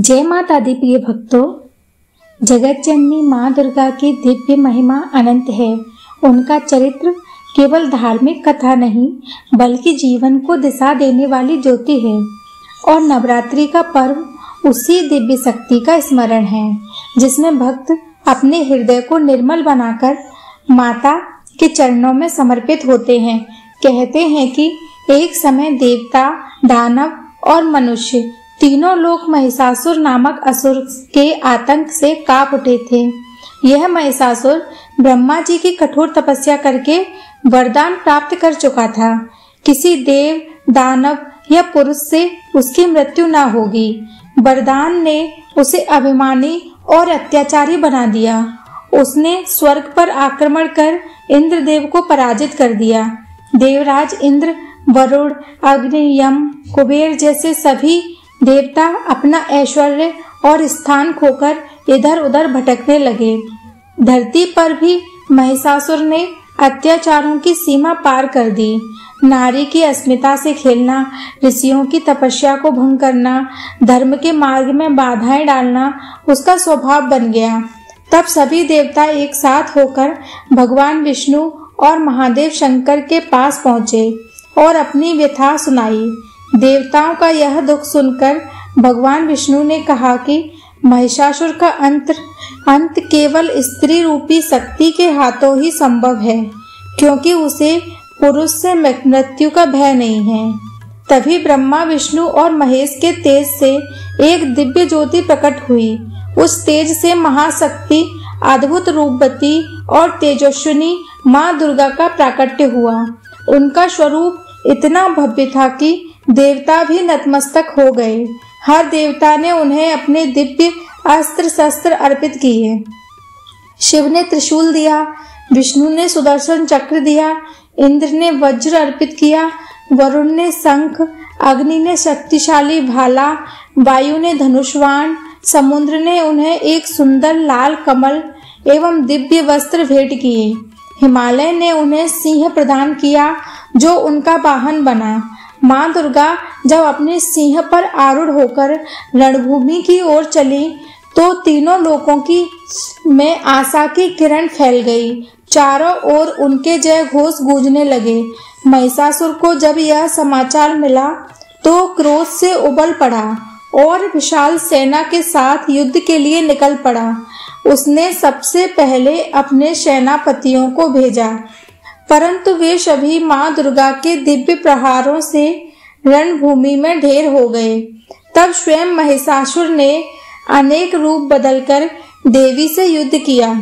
जय माता दी प्रिय भक्तों, जगत जननी माँ दुर्गा की दिव्य महिमा अनंत है। उनका चरित्र केवल धार्मिक कथा नहीं बल्कि जीवन को दिशा देने वाली ज्योति है और नवरात्रि का पर्व उसी दिव्य शक्ति का स्मरण है जिसमें भक्त अपने हृदय को निर्मल बनाकर माता के चरणों में समर्पित होते हैं। कहते हैं कि एक समय देवता, दानव और मनुष्य तीनों लोग महिषासुर नामक असुर के आतंक से कांप उठे थे। यह महिषासुर ब्रह्मा जी की कठोर तपस्या करके वरदान प्राप्त कर चुका था। किसी देव, दानव या पुरुष से उसकी मृत्यु न होगी। वरदान ने उसे अभिमानी और अत्याचारी बना दिया। उसने स्वर्ग पर आक्रमण कर इंद्रदेव को पराजित कर दिया। देवराज इंद्र, वरुण, अग्नि, यम, कुबेर जैसे सभी देवता अपना ऐश्वर्य और स्थान खोकर इधर उधर भटकने लगे। धरती पर भी महिषासुर ने अत्याचारों की सीमा पार कर दी। नारी की अस्मिता से खेलना, ऋषियों की तपस्या को भंग करना, धर्म के मार्ग में बाधाएं डालना उसका स्वभाव बन गया। तब सभी देवता एक साथ होकर भगवान विष्णु और महादेव शंकर के पास पहुंचे और अपनी व्यथा सुनाई। देवताओं का यह दुख सुनकर भगवान विष्णु ने कहा कि महिषासुर का अंत केवल स्त्री रूपी शक्ति के हाथों ही संभव है, क्योंकि उसे पुरुष से मृत्यु का भय नहीं है। तभी ब्रह्मा, विष्णु और महेश के तेज से एक दिव्य ज्योति प्रकट हुई। उस तेज से महाशक्ति, अद्भुत रूपवती और तेजस्विनी माँ दुर्गा का प्राकट्य हुआ। उनका स्वरूप इतना भव्य था कि देवता भी नतमस्तक हो गए। हर देवता ने उन्हें अपने दिव्य अस्त्र शस्त्र अर्पित किए। शिव ने त्रिशूल दिया, विष्णु ने सुदर्शन चक्र दिया, इंद्र ने वज्र अर्पित किया, वरुण ने शंख, अग्नि ने शक्तिशाली भाला, वायु ने धनुष्वाण, समुद्र ने उन्हें एक सुंदर लाल कमल एवं दिव्य वस्त्र भेंट किए। हिमालय ने उन्हें सिंह प्रदान किया जो उनका वाहन बना। माँ दुर्गा जब अपने सिंह पर आरूढ़ होकर रणभूमि की ओर चली तो तीनों लोकों की में आशा की किरण फैल गई। चारों ओर उनके जय घोष गूंजने लगे। महिषासुर को जब यह समाचार मिला तो क्रोध से उबल पड़ा और विशाल सेना के साथ युद्ध के लिए निकल पड़ा। उसने सबसे पहले अपने सेनापतियों को भेजा, परंतु वे सभी माँ दुर्गा के दिव्य प्रहारों से रणभूमि में ढेर हो गए। तब स्वयं महिषासुर ने अनेक रूप बदलकर देवी से युद्ध किया।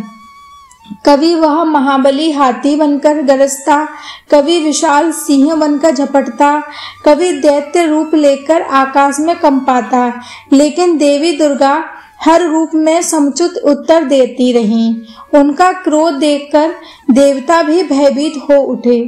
कभी वह महाबली हाथी बनकर गरजता, कभी विशाल सिंह बनकर झपटता, कभी दैत्य रूप लेकर आकाश में कंपाता, लेकिन देवी दुर्गा हर रूप में समुचित उत्तर देती रहीं। उनका क्रोध देखकर देवता भी भयभीत हो उठे।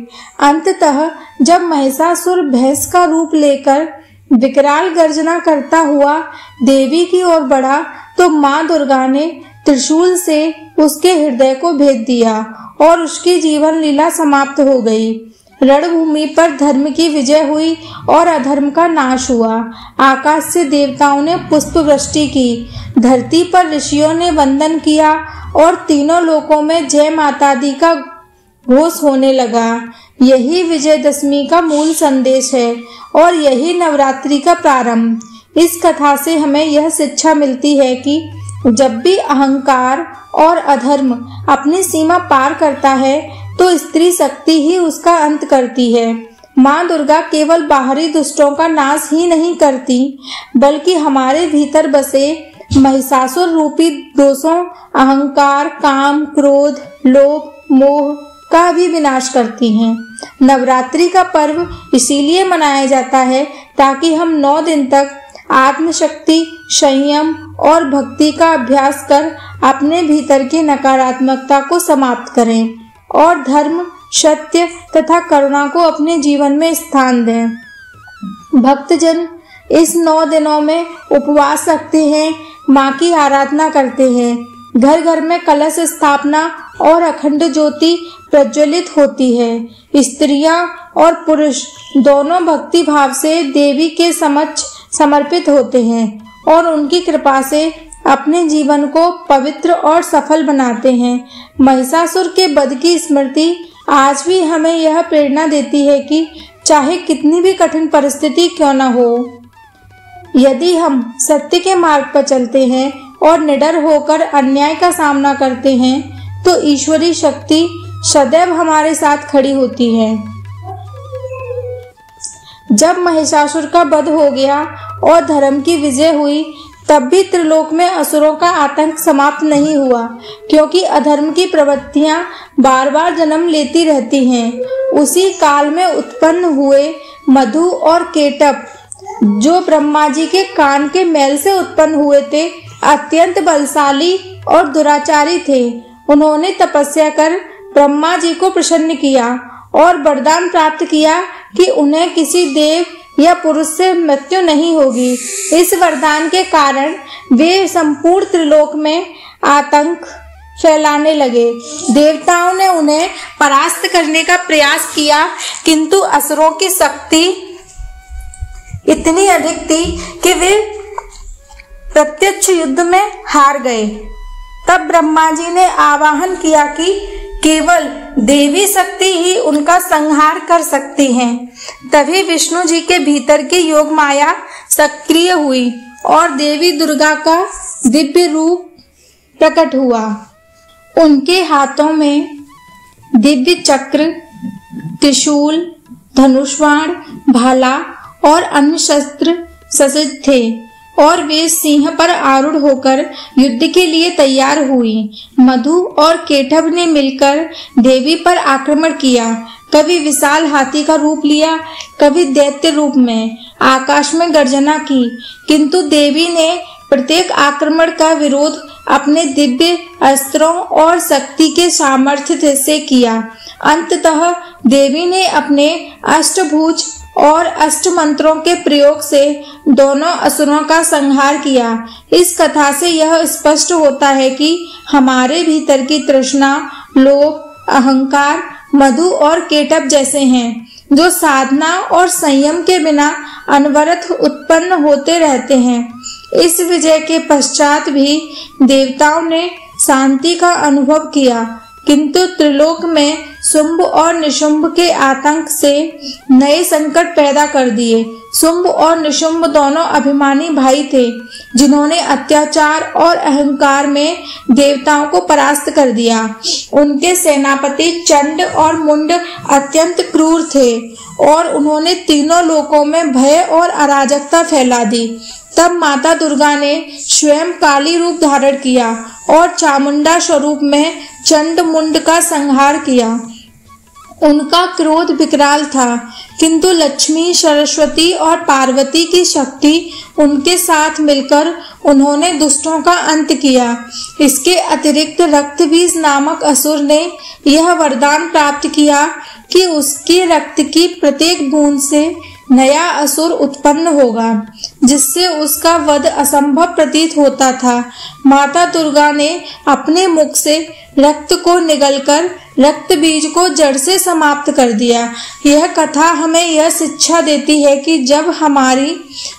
अंततः जब महिषासुर भैंस का रूप लेकर विकराल गर्जना करता हुआ देवी की ओर बढ़ा तो माँ दुर्गा ने त्रिशूल से उसके हृदय को भेद दिया और उसकी जीवन लीला समाप्त हो गई। रणभूमि पर धर्म की विजय हुई और अधर्म का नाश हुआ। आकाश से देवताओं ने पुष्प वृष्टि की, धरती पर ऋषियों ने वंदन किया और तीनों लोकों में जय माता दी का घोष होने लगा। यही विजयदशमी का मूल संदेश है और यही नवरात्रि का प्रारंभ। इस कथा से हमें यह शिक्षा मिलती है कि जब भी अहंकार और अधर्म अपनी सीमा पार करता है तो स्त्री शक्ति ही उसका अंत करती है। माँ दुर्गा केवल बाहरी दुष्टों का नाश ही नहीं करती बल्कि हमारे भीतर बसे महिषासुर रूपी दोषों, अहंकार, काम, क्रोध, लोभ, मोह का भी विनाश करती हैं। नवरात्रि का पर्व इसीलिए मनाया जाता है ताकि हम 9 दिन तक आत्मशक्ति, संयम और भक्ति का अभ्यास कर अपने भीतर की नकारात्मकता को समाप्त करें और धर्म, सत्य तथा करुणा को अपने जीवन में स्थान दें। भक्तजन इस 9 दिनों में उपवास रखते हैं, माँ की आराधना करते हैं। घर घर में कलश स्थापना और अखंड ज्योति प्रज्वलित होती है। स्त्रियां और पुरुष दोनों भक्ति भाव से देवी के समक्ष समर्पित होते हैं और उनकी कृपा से अपने जीवन को पवित्र और सफल बनाते हैं। महिषासुर के वध की स्मृति आज भी हमें यह प्रेरणा देती है कि चाहे कितनी भी कठिन परिस्थिति क्यों न हो, यदि हम सत्य के मार्ग पर चलते हैं और निडर होकर अन्याय का सामना करते हैं तो ईश्वरीय शक्ति सदैव हमारे साथ खड़ी होती है। जब महिषासुर का वध हो गया और धर्म की विजय हुई, तब भी त्रिलोक में असुरों का आतंक समाप्त नहीं हुआ, क्योंकि अधर्म की प्रवृत्तियां बार बार जन्म लेती रहती हैं। उसी काल में उत्पन्न हुए मधु और केटप, जो ब्रह्मा जी के कान के मैल से उत्पन्न हुए थे, अत्यंत बलशाली और दुराचारी थे। उन्होंने तपस्या कर ब्रह्मा जी को प्रसन्न किया और वरदान प्राप्त किया कि उन्हें किसी देव या पुरुष से मृत्यु नहीं होगी। इस वरदान के कारण वे संपूर्ण त्रिलोक में आतंक फैलाने लगे। देवताओं ने उन्हें परास्त करने का प्रयास किया, किंतु असुरों की शक्ति इतनी अधिक थी कि वे प्रत्यक्ष युद्ध में हार गए। तब ब्रह्मा जी ने आवाहन किया कि केवल देवी शक्ति ही उनका संहार कर सकती है। तभी विष्णु जी के भीतर की योग माया सक्रिय हुई और देवी दुर्गा का दिव्य रूप प्रकट हुआ। उनके हाथों में दिव्य चक्र, त्रिशूल, धनुष्बाण, भाला और अन्य शस्त्र सज्जित थे और वे सिंह पर आरूढ़ होकर युद्ध के लिए तैयार हुई। मधु और केटभ ने मिलकर देवी पर आक्रमण किया। कभी विशाल हाथी का रूप लिया, कभी दैत्य रूप में आकाश में गर्जना की, किंतु देवी ने प्रत्येक आक्रमण का विरोध अपने दिव्य अस्त्रों और शक्ति के सामर्थ्य से किया। अंततः देवी ने अपने अष्टभुज और अष्ट मंत्रों के प्रयोग से दोनों असुरों का संहार किया। इस कथा से यह स्पष्ट होता है कि हमारे भीतर की तृष्णा, लोभ, अहंकार मधु और केटभ जैसे हैं, जो साधना और संयम के बिना अनवरत उत्पन्न होते रहते हैं। इस विजय के पश्चात भी देवताओं ने शांति का अनुभव किया, किंतु त्रिलोक में शुंभ और निशुंभ के आतंक से नए संकट पैदा कर दिए। शुंभ और निशुंभ दोनों अभिमानी भाई थे, जिन्होंने अत्याचार और अहंकार में देवताओं को परास्त कर दिया। उनके सेनापति चंड और मुंड अत्यंत क्रूर थे और उन्होंने तीनों लोकों में भय और अराजकता फैला दी। तब माता दुर्गा ने स्वयं काली रूप धारण किया और चामुंडा स्वरूप में चंड मुंड का संहार किया। उनका क्रोध विकराल था, किंतु लक्ष्मी, सरस्वती और पार्वती की शक्ति उनके साथ मिलकर उन्होंने दुष्टों का अंत किया। इसके अतिरिक्त रक्तबीज नामक असुर ने यह वरदान प्राप्त किया कि उसके रक्त की प्रत्येक बूंद से नया असुर उत्पन्न होगा, जिससे उसका वध असंभव प्रतीत होता था। माता दुर्गा ने अपने मुख से रक्त को निगलकर रक्त बीज को जड़ से समाप्त कर दिया। यह कथा हमें यह शिक्षा देती है कि जब हमारी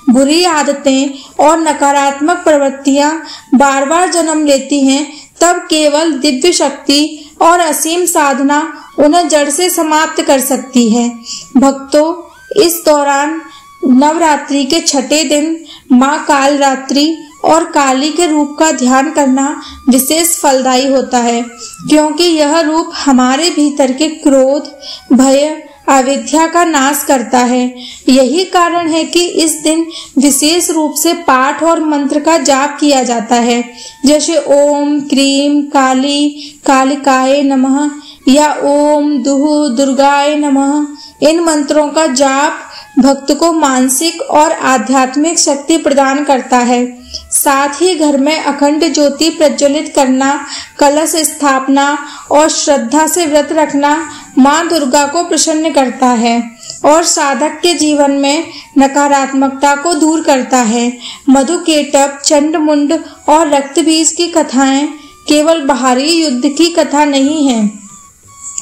बुरी आदतें और नकारात्मक प्रवृत्तियां बार बार जन्म लेती हैं, तब केवल दिव्य शक्ति और असीम साधना उन्हें जड़ से समाप्त कर सकती है। भक्तों, इस दौरान नवरात्रि के छठे दिन माँ कालरात्रि और काली के रूप का ध्यान करना विशेष फलदायी होता है, क्योंकि यह रूप हमारे भीतर के क्रोध, भय, अविद्या का नाश करता है। यही कारण है कि इस दिन विशेष रूप से पाठ और मंत्र का जाप किया जाता है, जैसे ओम क्रीम काली कालिकाय नमः या ओम दुहु दुर्गाय नमः। इन मंत्रों का जाप भक्त को मानसिक और आध्यात्मिक शक्ति प्रदान करता है। साथ ही घर में अखंड ज्योति प्रज्वलित करना, कलश स्थापना और श्रद्धा से व्रत रखना माँ दुर्गा को प्रसन्न करता है और साधक के जीवन में नकारात्मकता को दूर करता है। मधुकेटभ, चंडमुंड और रक्तबीज की कथाएं केवल बाहरी युद्ध की कथा नहीं है,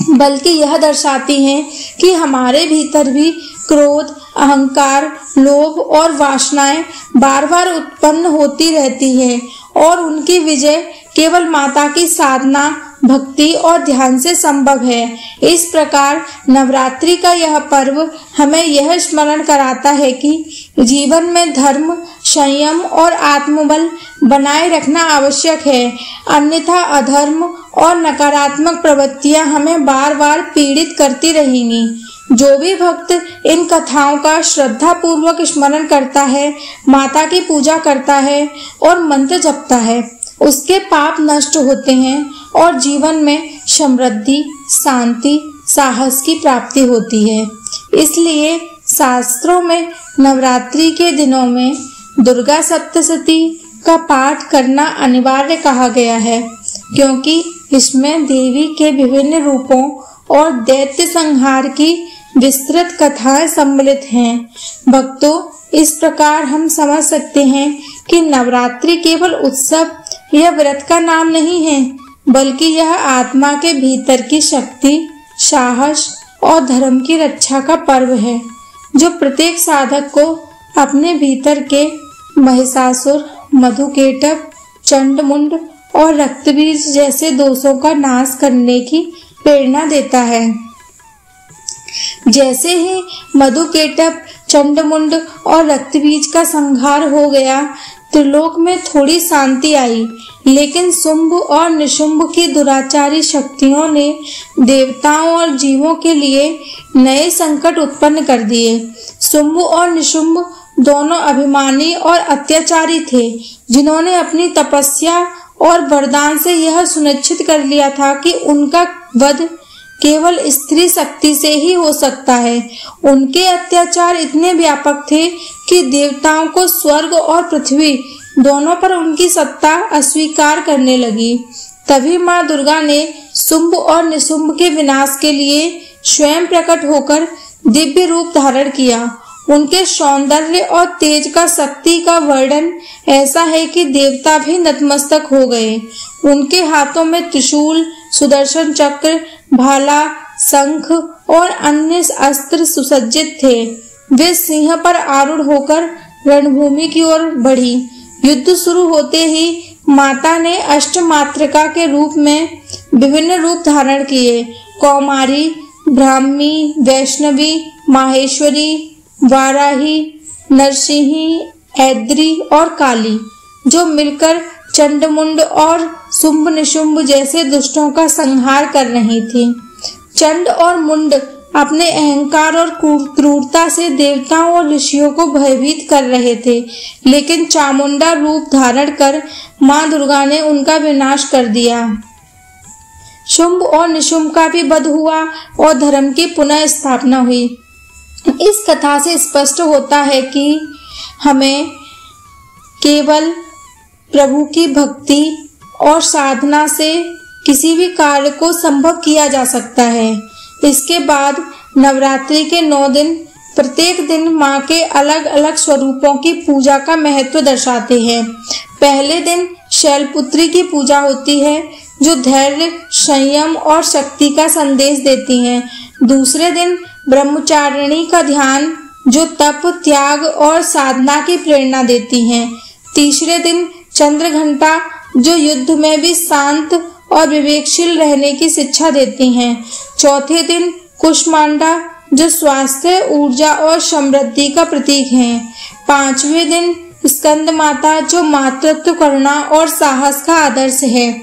बल्कि यह दर्शाती हैं कि हमारे भीतर भी क्रोध, अहंकार, लोभ और वासनाएं बार बार उत्पन्न होती रहती है और उनकी विजय केवल माता की साधना, भक्ति और ध्यान से संभव है। इस प्रकार नवरात्रि का यह पर्व हमें यह स्मरण कराता है कि जीवन में धर्म, संयम और आत्मबल बनाए रखना आवश्यक है, अन्यथा अधर्म और नकारात्मक प्रवृत्तियां हमें बार बार पीड़ित करती रहेंगी। जो भी भक्त इन कथाओं का श्रद्धा पूर्वक स्मरण करता है, माता की पूजा करता है और मंत्र जपता है, उसके पाप नष्ट होते हैं और जीवन में समृद्धि, शांति, साहस की प्राप्ति होती है। इसलिए शास्त्रों में नवरात्रि के दिनों में दुर्गा सप्तशती का पाठ करना अनिवार्य कहा गया है, क्योंकि इसमें देवी के विभिन्न रूपों और दैत्य संहार की विस्तृत कथाएं सम्मिलित हैं। भक्तों, इस प्रकार हम समझ सकते हैं कि नवरात्रि केवल उत्सव यह व्रत का नाम नहीं है, बल्कि यह आत्मा के भीतर की शक्ति, साहस और धर्म की रक्षा का पर्व है, जो प्रत्येक साधक को अपने भीतर के महिषासुर, मधुकेटभ, चंडमुंड और रक्तबीज जैसे दोषों का नाश करने की प्रेरणा देता है। जैसे ही मधुकेटभ, चंडमुंड और रक्तबीज का संहार हो गया, त्रिलोक में थोड़ी शांति आई, लेकिन शुंभ और निशुंभ की दुराचारी शक्तियों ने देवताओं और जीवों के लिए नए संकट उत्पन्न कर दिए। शुंभ और निशुंभ दोनों अभिमानी और अत्याचारी थे, जिन्होंने अपनी तपस्या और वरदान से यह सुनिश्चित कर लिया था कि उनका वध केवल स्त्री शक्ति से ही हो सकता है। उनके अत्याचार इतने व्यापक थे कि देवताओं को स्वर्ग और पृथ्वी दोनों पर उनकी सत्ता अस्वीकार करने लगी। तभी माँ दुर्गा ने शुंभ और निशुंभ के विनाश के लिए स्वयं प्रकट होकर दिव्य रूप धारण किया। उनके सौंदर्य और तेज का शक्ति का वर्णन ऐसा है कि देवता भी नतमस्तक हो गए। उनके हाथों में त्रिशूल, सुदर्शन चक्र, भाला, शंख और अन्य अस्त्र सुसज्जित थे। वे सिंह पर आरूढ़ होकर रणभूमि की ओर बढ़ी। युद्ध शुरू होते ही माता ने अष्टमात्रका के रूप में विभिन्न रूप धारण किए। कौमारी, ब्राह्मी, वैष्णवी, माहेश्वरी, वाराही, नरसिंही, ऐद्री और काली, जो मिलकर चंडमुंड और शुंभ निशुंभ जैसे दुष्टों का संहार कर रही थी। चंड और मुंड अपने अहंकार और क्रूरता से देवताओं और ऋषियों को भयभीत कर रहे थे, लेकिन चामुंडा रूप धारण कर माँ दुर्गा ने उनका विनाश कर दिया। शुंभ और निशुंभ का भी वध हुआ और धर्म की पुनः स्थापना हुई। इस कथा से स्पष्ट होता है कि हमें केवल प्रभु की भक्ति और साधना से किसी भी कार्य को संभव किया जा सकता है। इसके बाद नवरात्रि के 9 दिन प्रत्येक दिन माँ के अलग अलग स्वरूपों की पूजा का महत्व दर्शाते हैं। पहले दिन शैलपुत्री की पूजा होती है, जो धैर्य, संयम और शक्ति का संदेश देती हैं। दूसरे दिन ब्रह्मचारिणी का ध्यान, जो तप, त्याग और साधना की प्रेरणा देती हैं। तीसरे दिन चंद्रघंटा, जो युद्ध में भी शांत और विवेकशील रहने की शिक्षा देती हैं। चौथे दिन कुष्मांडा, जो स्वास्थ्य, ऊर्जा और समृद्धि का प्रतीक हैं। पांचवें दिन स्कंद माता, जो मातृत्व, करुणा और साहस का आदर्श है।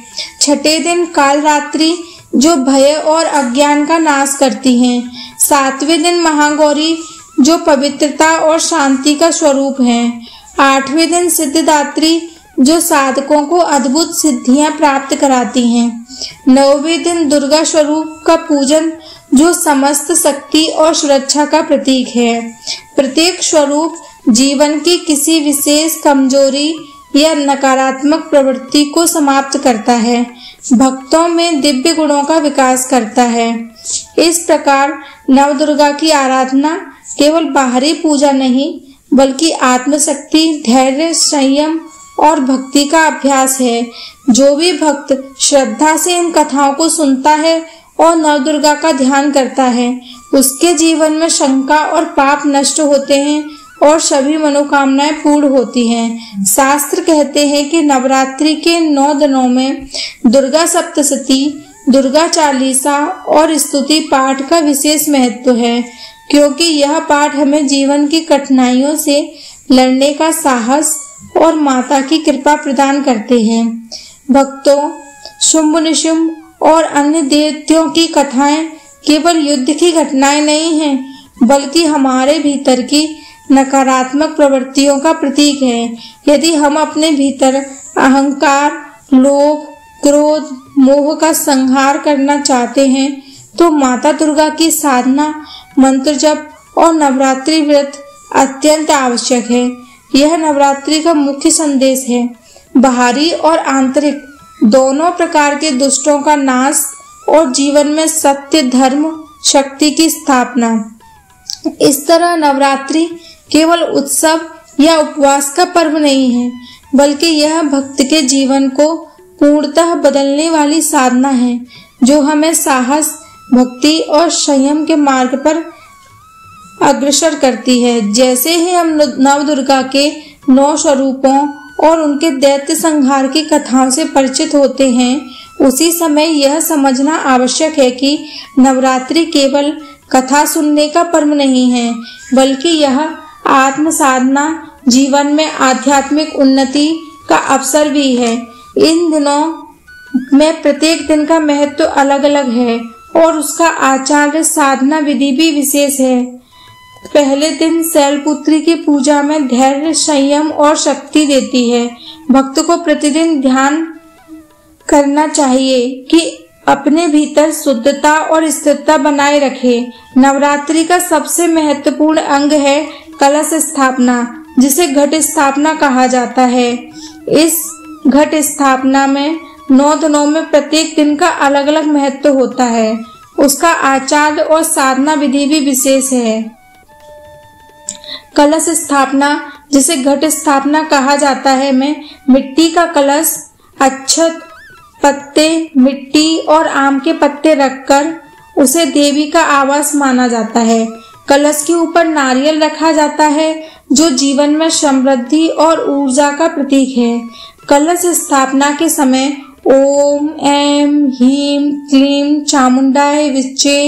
छठे दिन कालरात्रि, जो भय और अज्ञान का नाश करती हैं। सातवें दिन महागौरी, जो पवित्रता और शांति का स्वरूप हैं। आठवें दिन सिद्धिदात्री, जो साधकों को अद्भुत सिद्धियां प्राप्त कराती हैं। नौवें दिन दुर्गा स्वरूप का पूजन, जो समस्त शक्ति और सुरक्षा का प्रतीक है। प्रत्येक स्वरूप जीवन की किसी विशेष कमजोरी या नकारात्मक प्रवृत्ति को समाप्त करता है, भक्तों में दिव्य गुणों का विकास करता है। इस प्रकार नवदुर्गा की आराधना केवल बाहरी पूजा नहीं, बल्कि आत्मशक्ति, धैर्य, संयम और भक्ति का अभ्यास है। जो भी भक्त श्रद्धा से इन कथाओं को सुनता है और नवदुर्गा का ध्यान करता है, उसके जीवन में शंका और पाप नष्ट होते हैं और सभी मनोकामनाएं पूर्ण होती हैं। शास्त्र कहते हैं कि नवरात्रि के 9 दिनों में दुर्गा सप्तशती, दुर्गा चालीसा और स्तुति पाठ का विशेष महत्व है, क्योंकि यह पाठ हमें जीवन की कठिनाइयों से लड़ने का साहस और माता की कृपा प्रदान करते हैं। भक्तों, शुंभ निशुंभ और अन्य दैत्यों की कथाएं केवल युद्ध की घटनाएं नहीं हैं, बल्कि हमारे भीतर की नकारात्मक प्रवृत्तियों का प्रतीक है। यदि हम अपने भीतर अहंकार, लोभ, क्रोध, मोह का संहार करना चाहते हैं तो माता दुर्गा की साधना, मंत्र जप और नवरात्रि व्रत अत्यंत आवश्यक है। यह नवरात्रि का मुख्य संदेश है, बाहरी और आंतरिक दोनों प्रकार के दुष्टों का नाश और जीवन में सत्य, धर्म, शक्ति की स्थापना। इस तरह नवरात्रि केवल उत्सव या उपवास का पर्व नहीं है, बल्कि यह भक्त के जीवन को पूर्णतः बदलने वाली साधना है, जो हमें साहस, भक्ति और संयम के मार्ग पर अग्रसर करती है। जैसे ही हम नवदुर्गा के 9 स्वरूपों और उनके दैत्य संहार की कथाओं से परिचित होते हैं, उसी समय यह समझना आवश्यक है कि नवरात्रि केवल कथा सुनने का पर्व नहीं है, बल्कि यह आत्म साधना, जीवन में आध्यात्मिक उन्नति का अवसर भी है। इन दिनों में प्रत्येक दिन का महत्व अलग अलग है और उसका आचार, साधना विधि भी विशेष है। पहले दिन शैलपुत्री की पूजा में धैर्य, संयम और शक्ति देती है। भक्त को प्रतिदिन ध्यान करना चाहिए कि अपने भीतर शुद्धता और स्थिरता बनाए रखे। नवरात्रि का सबसे महत्वपूर्ण अंग है कलश स्थापना, जिसे घट स्थापना कहा जाता है। इस घट स्थापना में 9 दिनों में प्रत्येक दिन का अलग अलग महत्व होता है। उसका आचार और साधना विधि भी विशेष है। कलश स्थापना, जिसे घट स्थापना कहा जाता है, में मिट्टी का कलश, अक्षत, पत्ते, मिट्टी और आम के पत्ते रखकर उसे देवी का आवास माना जाता है। कलश के ऊपर नारियल रखा जाता है, जो जीवन में समृद्धि और ऊर्जा का प्रतीक है। कलश स्थापना के समय ओम ऐं ह्रीं क्लीं चामुंडाय विच्चे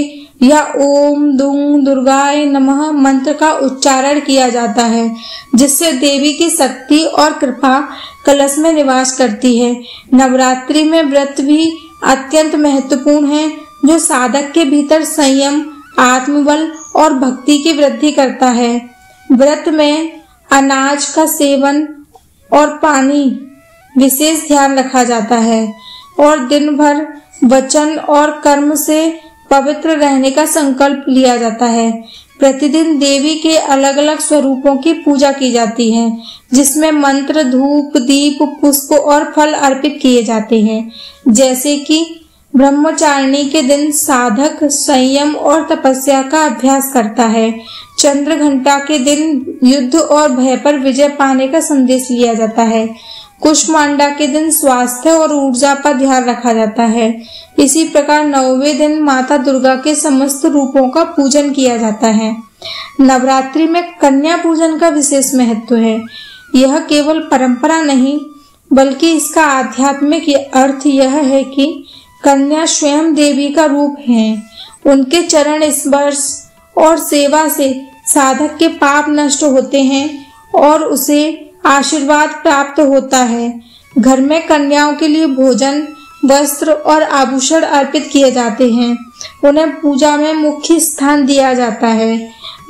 या ओम दुं दुर्गाय नमः मंत्र का उच्चारण किया जाता है, जिससे देवी की शक्ति और कृपा कलश में निवास करती है। नवरात्रि में व्रत भी अत्यंत महत्वपूर्ण है, जो साधक के भीतर संयम, आत्मबल और भक्ति की वृद्धि करता है। व्रत में अनाज का सेवन और पानी विशेष ध्यान रखा जाता है और दिन भर वचन और कर्म से पवित्र रहने का संकल्प लिया जाता है। प्रतिदिन देवी के अलग अलग स्वरूपों की पूजा की जाती है, जिसमें मंत्र, धूप, दीप, पुष्प और फल अर्पित किए जाते हैं। जैसे कि ब्रह्मचारिणी के दिन साधक संयम और तपस्या का अभ्यास करता है। चंद्र घंटा के दिन युद्ध और भय पर विजय पाने का संदेश लिया जाता है। कुष्मांडा के दिन स्वास्थ्य और ऊर्जा पर ध्यान रखा जाता है। इसी प्रकार 9वें दिन माता दुर्गा के समस्त रूपों का पूजन किया जाता है। नवरात्रि में कन्या पूजन का विशेष महत्व है। यह केवल परंपरा नहीं, बल्कि इसका आध्यात्मिक अर्थ यह है कि कन्या स्वयं देवी का रूप है। उनके चरण स्पर्श और सेवा से साधक के पाप नष्ट होते हैं और उसे आशीर्वाद प्राप्त होता है। घर में कन्याओं के लिए भोजन, वस्त्र और आभूषण अर्पित किए जाते हैं। उन्हें पूजा में मुख्य स्थान दिया जाता है।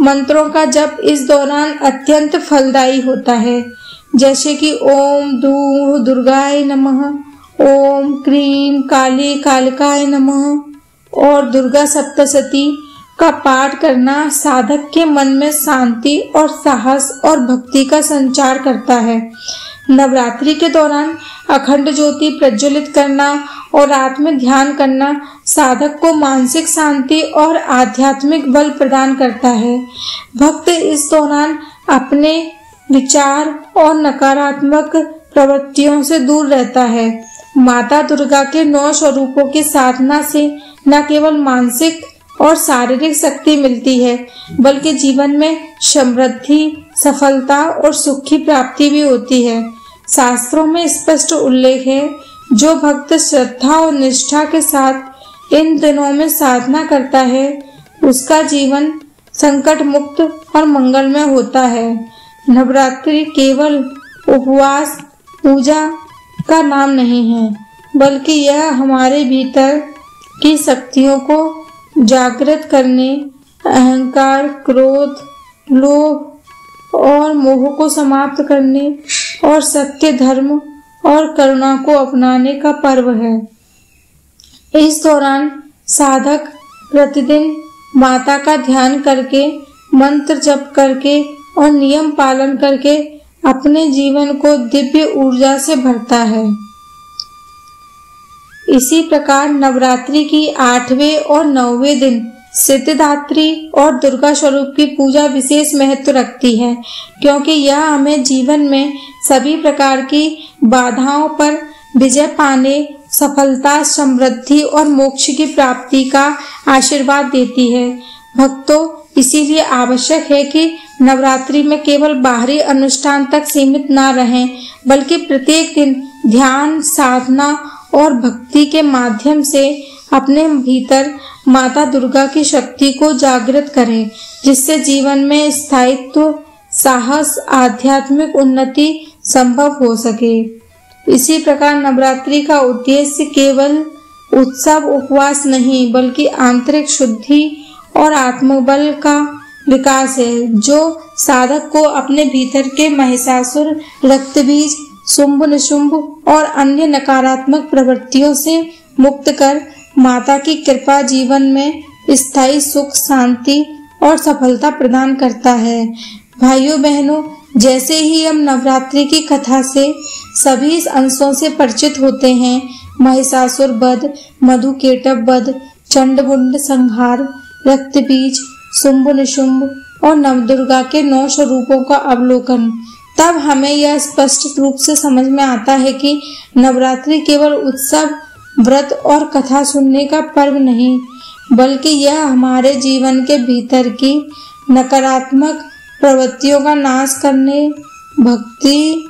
मंत्रों का जप इस दौरान अत्यंत फलदायी होता है, जैसे कि ओम दूं दुर्गाय नमः, ओम क्रीं काली कालिकाय नमः और दुर्गा सप्तशती का पाठ करना साधक के मन में शांति और साहस और भक्ति का संचार करता है। नवरात्रि के दौरान अखंड ज्योति प्रज्वलित करना और रात में ध्यान करना साधक को मानसिक शांति और आध्यात्मिक बल प्रदान करता है। भक्त इस दौरान अपने विचार और नकारात्मक प्रवृत्तियों से दूर रहता है। माता दुर्गा के 9 स्वरूपों की साधना से न केवल मानसिक और शारीरिक शक्ति मिलती है, बल्कि जीवन में समृद्धि, सफलता और सुख की प्राप्ति भी होती है। शास्त्रों में स्पष्ट उल्लेख है, जो भक्त श्रद्धा और निष्ठा के साथ इन दिनों में साधना करता है, उसका जीवन संकट मुक्त और मंगलमय होता है। नवरात्रि केवल उपवास पूजा का नाम नहीं है, बल्कि यह हमारे भीतर की शक्तियों को जागृत करने, अहंकार, क्रोध, लोभ और मोह को समाप्त करने और सत्य, धर्म और करुणा को अपनाने का पर्व है। इस दौरान साधक प्रतिदिन माता का ध्यान करके, मंत्र जप करके और नियम पालन करके अपने जीवन को दिव्य ऊर्जा से भरता है। इसी प्रकार नवरात्रि की 8वें और 9वें दिन सिद्धिदात्री और दुर्गा स्वरूप की पूजा विशेष महत्व रखती है, क्योंकि यह हमें जीवन में सभी प्रकार की बाधाओं पर विजय पाने, सफलता, समृद्धि और मोक्ष की प्राप्ति का आशीर्वाद देती है। भक्तों, इसीलिए आवश्यक है कि नवरात्रि में केवल बाहरी अनुष्ठान तक सीमित न रहें, बल्कि प्रत्येक दिन ध्यान, साधना और भक्ति के माध्यम से अपने भीतर माता दुर्गा की शक्ति को जागृत करें, जिससे जीवन में स्थायित्व, साहस, आध्यात्मिक उन्नति संभव हो सके। इसी प्रकार नवरात्रि का उद्देश्य केवल उत्सव, उपवास नहीं, बल्कि आंतरिक शुद्धि और आत्मबल का विकास है, जो साधक को अपने भीतर के महिषासुर, रक्तबीज, शुंभ निशुंभ और अन्य नकारात्मक प्रवृत्तियों से मुक्त कर माता की कृपा जीवन में स्थायी सुख, शांति और सफलता प्रदान करता है। भाइयों बहनों, जैसे ही हम नवरात्रि की कथा से सभी अंशों से परिचित होते हैं, महिषासुर वध, मधुकेटभ वध, चंडमुंड संहार, रक्तबीज, शुंभ निशुंभ और नवदुर्गा के 9 स्वरूपों का अवलोकन, तब हमें यह स्पष्ट रूप से समझ में आता है कि नवरात्रि केवल उत्सव, व्रत और कथा सुनने का पर्व नहीं, बल्कि यह हमारे जीवन के भीतर की नकारात्मक प्रवृत्तियों का नाश करने, भक्ति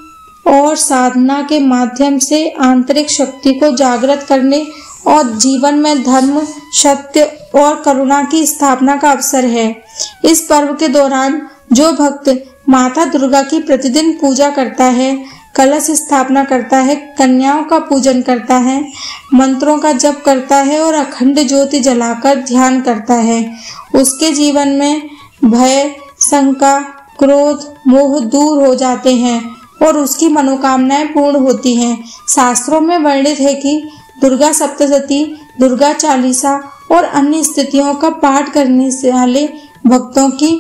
और साधना के माध्यम से आंतरिक शक्ति को जागृत करने और जीवन में धर्म, सत्य और करुणा की स्थापना का अवसर है। इस पर्व के दौरान जो भक्त माता दुर्गा की प्रतिदिन पूजा करता है, कलश स्थापना करता है, कन्याओं का पूजन करता है, मंत्रों का जप करता है और अखंड ज्योति जलाकर ध्यान करता है, उसके जीवन में भय, शंका, क्रोध, मोह दूर हो जाते हैं और उसकी मनोकामनाएं पूर्ण होती हैं। शास्त्रों में वर्णित है कि दुर्गा सप्तशती, दुर्गा चालीसा और अन्य स्थितियों का पाठ करने से वाले भक्तों की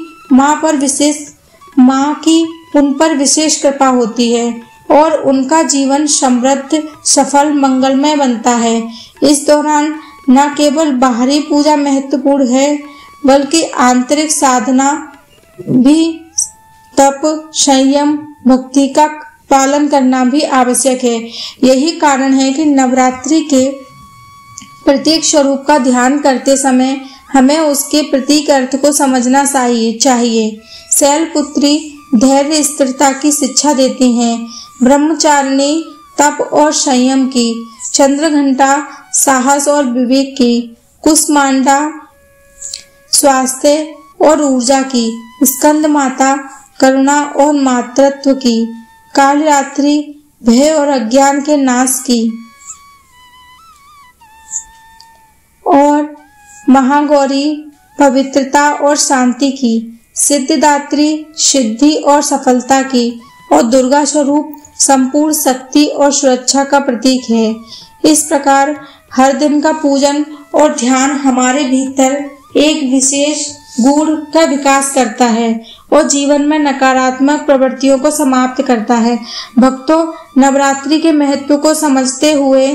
माँ की उन पर विशेष कृपा होती है और उनका जीवन समृद्ध, सफल, मंगलमय बनता है। इस दौरान न केवल बाहरी पूजा महत्वपूर्ण है, बल्कि आंतरिक साधना भी, तप, संयम, भक्ति का पालन करना भी आवश्यक है। यही कारण है कि नवरात्रि के प्रत्येक स्वरूप का ध्यान करते समय हमें उसके प्रतीक अर्थ को समझना चाहिए। शैलपुत्री धैर्य, स्थिरता की शिक्षा देती हैं, ब्रह्मचारिणी तप और संयम की, चंद्रघंटा साहस और विवेक की, कुसमांडा स्वास्थ्य और ऊर्जा की, स्कंद माता करुणा और मातृत्व की, कालरात्रि भय और अज्ञान के नाश की और महागौरी पवित्रता और शांति की, सिद्धिदात्री सिद्धि और सफलता की और दुर्गा स्वरूप संपूर्ण शक्ति और सुरक्षा का प्रतीक है। इस प्रकार हर दिन का पूजन और ध्यान हमारे भीतर एक विशेष गुण का विकास करता है और जीवन में नकारात्मक प्रवृत्तियों को समाप्त करता है। भक्तों, नवरात्रि के महत्व को समझते हुए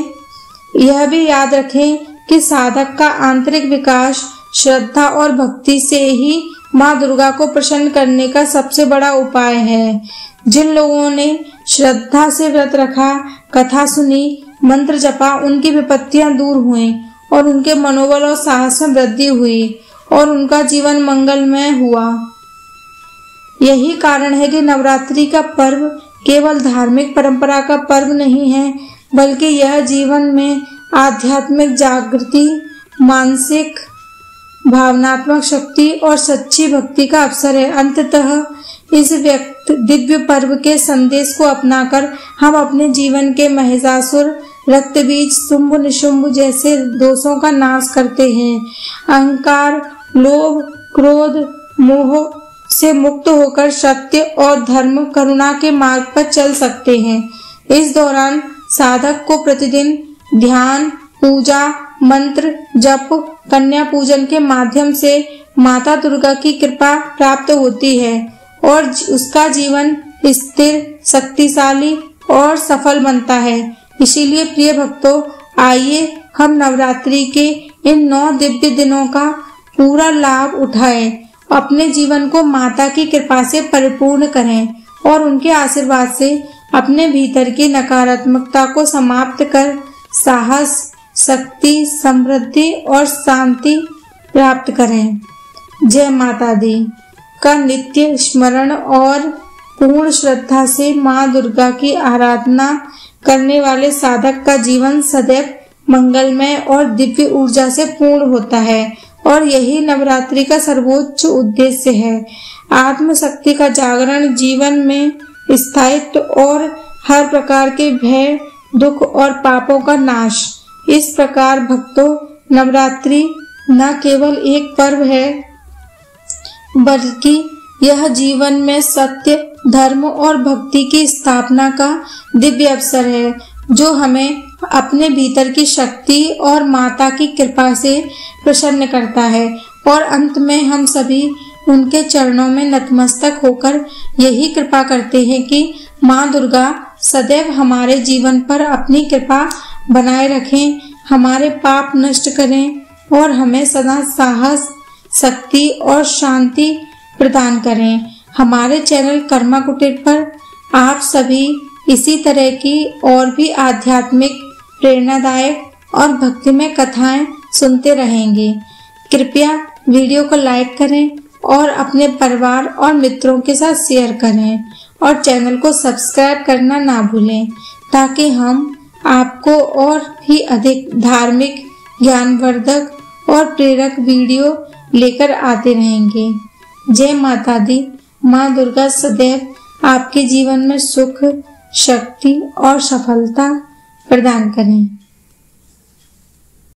यह भी याद रखें कि साधक का आंतरिक विकास श्रद्धा और भक्ति से ही माँ दुर्गा को प्रसन्न करने का सबसे बड़ा उपाय है। जिन लोगों ने श्रद्धा से व्रत रखा, कथा सुनी, मंत्र जपा, उनकी विपत्तियां दूर हुई और उनके मनोबल और साहस में वृद्धि हुई और उनका जीवन मंगलमय हुआ। यही कारण है कि नवरात्रि का पर्व केवल धार्मिक परंपरा का पर्व नहीं है, बल्कि यह जीवन में आध्यात्मिक जागृति, मानसिक भावनात्मक शक्ति और सच्ची भक्ति का अवसर है। अंततः इस दिव्य पर्व के संदेश को अपनाकर हम अपने जीवन के महिषासुर, रक्तबीज, शुंभ निशुंभ जैसे दोषों का नाश करते हैं। अहंकार, लोभ, क्रोध, मोह से मुक्त होकर सत्य और धर्म, करुणा के मार्ग पर चल सकते हैं। इस दौरान साधक को प्रतिदिन ध्यान, पूजा, मंत्र जप, कन्या पूजन के माध्यम से माता दुर्गा की कृपा प्राप्त होती है और उसका जीवन स्थिर, शक्तिशाली और सफल बनता है। इसीलिए प्रिय भक्तों, आइए हम नवरात्रि के इन 9 दिव्य दिनों का पूरा लाभ उठाएं, अपने जीवन को माता की कृपा से परिपूर्ण करें और उनके आशीर्वाद से अपने भीतर की नकारात्मकता को समाप्त कर साहस, शक्ति, समृद्धि और शांति प्राप्त करें। जय माता दी का नित्य स्मरण और पूर्ण श्रद्धा से माँ दुर्गा की आराधना करने वाले साधक का जीवन सदैव मंगलमय और दिव्य ऊर्जा से पूर्ण होता है और यही नवरात्रि का सर्वोच्च उद्देश्य है। आत्मशक्ति का जागरण, जीवन में स्थायित्व और हर प्रकार के भय, दुख और पापों का नाश। इस प्रकार भक्तों, नवरात्रि न केवल एक पर्व है, बल्कि यह जीवन में सत्य, धर्म और भक्ति की स्थापना का दिव्य अवसर है, जो हमें अपने भीतर की शक्ति और माता की कृपा से प्रसन्न करता है। और अंत में हम सभी उनके चरणों में नतमस्तक होकर यही कृपा करते हैं कि माँ दुर्गा सदैव हमारे जीवन पर अपनी कृपा बनाए रखें, हमारे पाप नष्ट करें और हमें सदा साहस, शक्ति और शांति प्रदान करें। हमारे चैनल कर्मा कुटीर पर आप सभी इसी तरह की और भी आध्यात्मिक, प्रेरणादायक और भक्तिमय कथाएं सुनते रहेंगे। कृपया वीडियो को लाइक करें और अपने परिवार और मित्रों के साथ शेयर करें और चैनल को सब्सक्राइब करना ना भूलें, ताकि हम आपको और भी अधिक धार्मिक, ज्ञानवर्धक और प्रेरक वीडियो लेकर आते रहेंगे। जय माता दी। माँ दुर्गा सदैव आपके जीवन में सुख, शक्ति और सफलता प्रदान करें।